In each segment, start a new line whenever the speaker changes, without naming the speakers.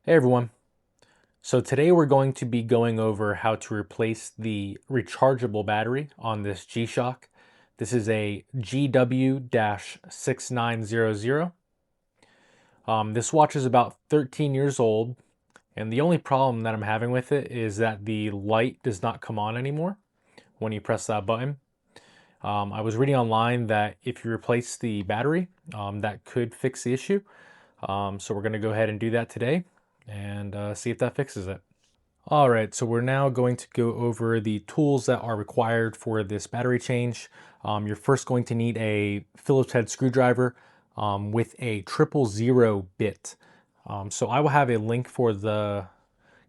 Hey everyone. So today we're going to be going over how to replace the rechargeable battery on this G-Shock. This is a GW-6900. This watch is about 13 years old, and the only problem that I'm having with it is that the light does not come on anymore when you press that button. I was reading online that if you replace the battery, that could fix the issue. So we're going to go ahead and do that today and see if that fixes it. All right, so we're now going to go over the tools that are required for this battery change. You're first going to need a Phillips head screwdriver with a 000 bit. So I will have a link for the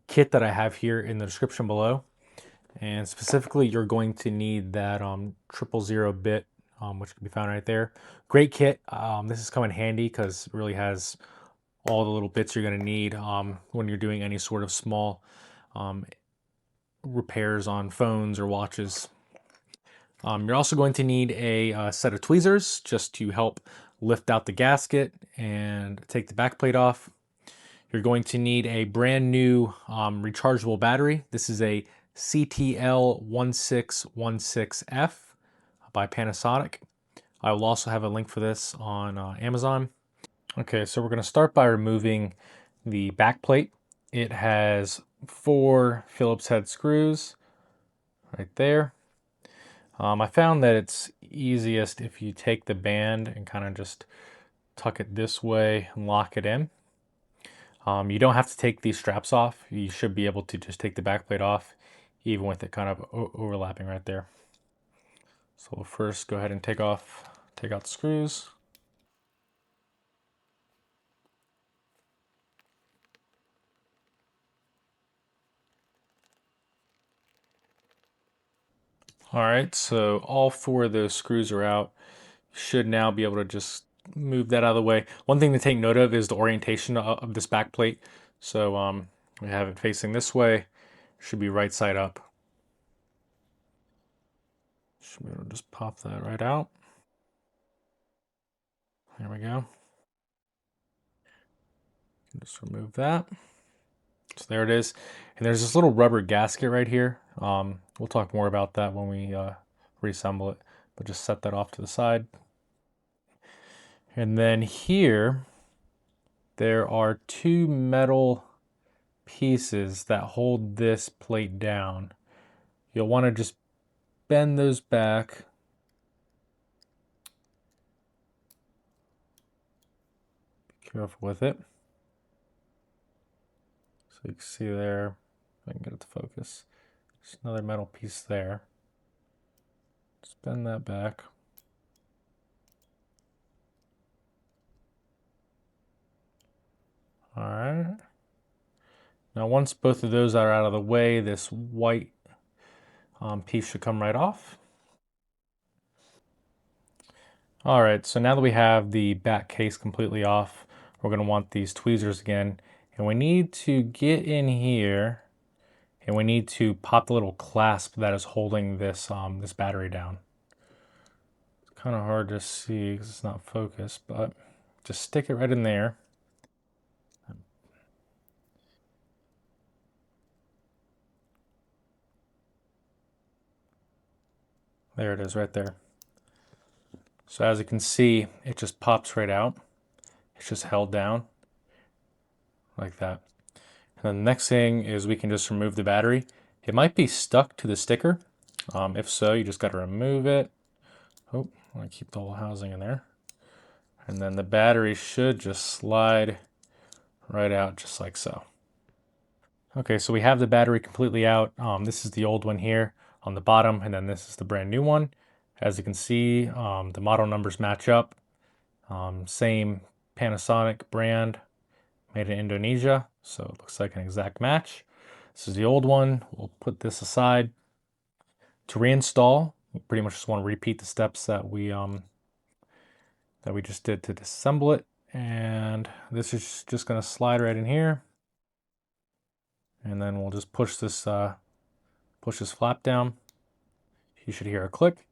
kit that I have here in the description below. And specifically, you're going to need that 000 bit, which can be found right there. Great kit. This is coming handy because it really has all the little bits you're going to need when you're doing any sort of small repairs on phones or watches. You're also going to need a set of tweezers just to help lift out the gasket and take the back plate off. You're going to need a brand new rechargeable battery. This is a CTL1616F by Panasonic. I will also have a link for this on Amazon. Okay, so we're going to start by removing the back plate. It has 4 Phillips head screws right there. I found that it's easiest if you take the band and kind of just tuck it this way and lock it in. You don't have to take these straps off. You should be able to just take the back plate off, even with it kind of overlapping right there. So we'll first go ahead and take out the screws. All right, so all 4 of those screws are out. You should now be able to just move that out of the way. One thing to take note of is the orientation of this back plate. So we have it facing this way. Should be right side up. Should be able to just pop that right out. There we go. Just remove that. So there it is. And there's this little rubber gasket right here. We'll talk more about that when we reassemble it, but just set that off to the side. And then here, there are 2 metal pieces that hold this plate down. You'll want to just bend those back. Be careful with it. So you can see there, if I can get it to focus. There's another metal piece there. Just bend that back. All right. Now once both of those are out of the way, this white piece should come right off. All right, so now that we have the back case completely off, we're going to want these tweezers again. And we need to get in here and we need to pop the little clasp that is holding this, this battery down. It's kind of hard to see because it's not focused, but just stick it right in there. There it is right there. So as you can see, it just pops right out. It's just held down like that. And then the next thing is we can just remove the battery. It might be stuck to the sticker. If so, you just got to remove it. Oh, I want to keep the whole housing in there. And then the battery should just slide right out just like so. Okay, so we have the battery completely out. This is the old one here on the bottom, and then this is the brand new one. As you can see, the model numbers match up. Same Panasonic brand, made in Indonesia, so it looks like an exact match. This is the old one. We'll put this aside. To reinstall, we pretty much just want to repeat the steps that we just did to disassemble it. And this is just going to slide right in here. And then we'll just push this flap down. You should hear a click.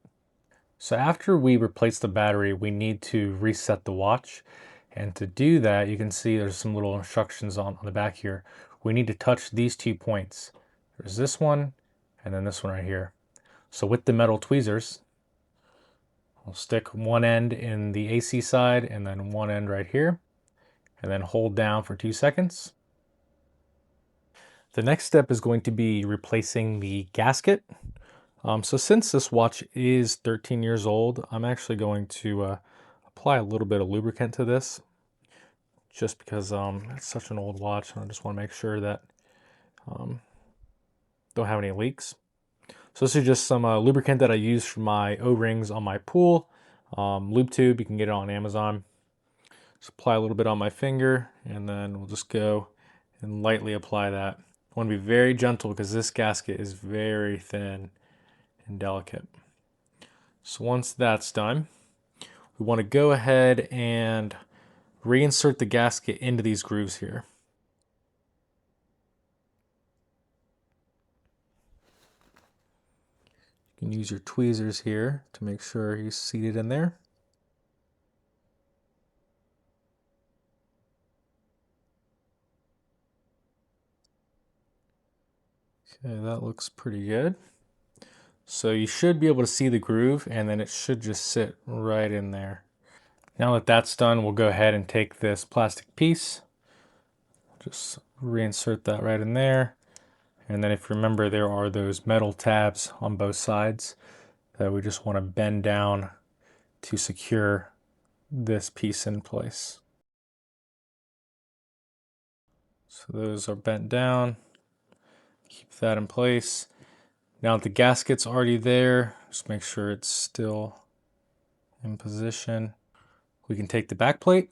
So after we replace the battery, we need to reset the watch. And to do that, you can see there's some little instructions on the back here. We need to touch these 2 points. There's this one, and then this one right here. So with the metal tweezers, I'll stick one end in the AC side and then one end right here, and then hold down for 2 seconds. The next step is going to be replacing the gasket. So since this watch is 13 years old, I'm actually going to apply a little bit of lubricant to this, just because it's such an old watch, and I just want to make sure that don't have any leaks. So this is just some lubricant that I use for my O-rings on my pool. Lube tube, you can get it on Amazon. Just apply a little bit on my finger, and then we'll just go and lightly apply that. I want to be very gentle because this gasket is very thin and delicate. So once that's done, we want to go ahead and reinsert the gasket into these grooves here. You can use your tweezers here to make sure he's seated in there. Okay, that looks pretty good. So you should be able to see the groove, and then it should just sit right in there. Now that that's done, we'll go ahead and take this plastic piece, just reinsert that right in there. And then if you remember, there are those metal tabs on both sides that we just want to bend down to secure this piece in place. So those are bent down. Keep that in place. Now that the gasket's already there, just make sure it's still in position. We can take the back plate,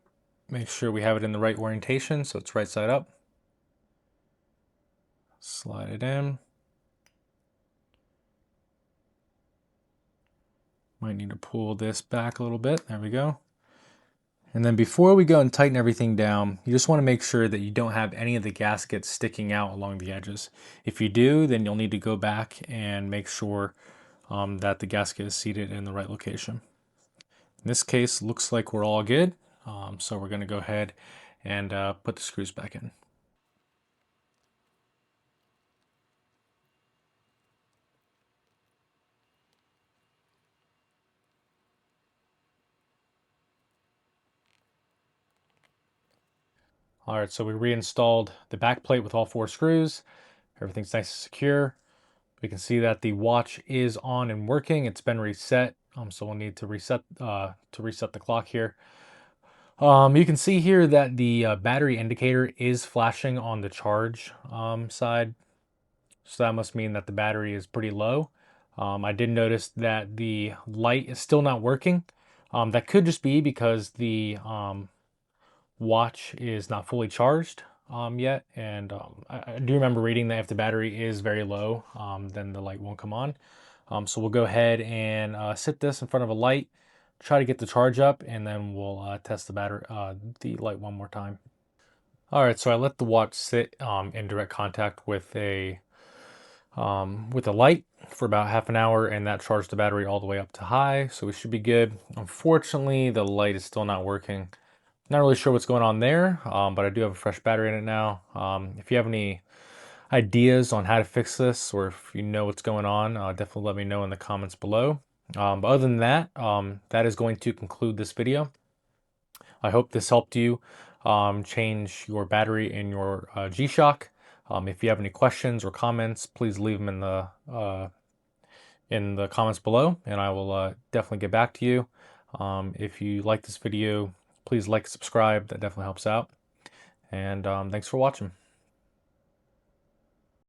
make sure we have it in the right orientation so it's right side up. Slide it in. Might need to pull this back a little bit. There we go. And then before we go and tighten everything down, you just want to make sure that you don't have any of the gaskets sticking out along the edges. If you do, then you'll need to go back and make sure that the gasket is seated in the right location. In this case, looks like we're all good. So we're going to go ahead and put the screws back in. All right, so we reinstalled the back plate with all 4 screws. Everything's nice and secure. We can see that the watch is on and working. It's been reset, so we'll need to reset the clock here. You can see here that the battery indicator is flashing on the charge side, so that must mean that the battery is pretty low. I did notice that the light is still not working. That could just be because the watch is not fully charged yet, and I do remember reading that if the battery is very low, then the light won't come on. So we'll go ahead and sit this in front of a light, try to get the charge up, and then we'll test the light one more time. All right, so I let the watch sit in direct contact with a light for about half an hour, and that charged the battery all the way up to high, so we should be good. Unfortunately, the light is still not working. Not really sure what's going on there, but I do have a fresh battery in it now. If you have any ideas on how to fix this, or if you know what's going on, definitely let me know in the comments below. But other than that, that is going to conclude this video. I hope this helped you change your battery in your G-Shock. If you have any questions or comments, please leave them in the comments below, and I will definitely get back to you. If you like this video, please like and subscribe. That definitely helps out. And thanks for watching.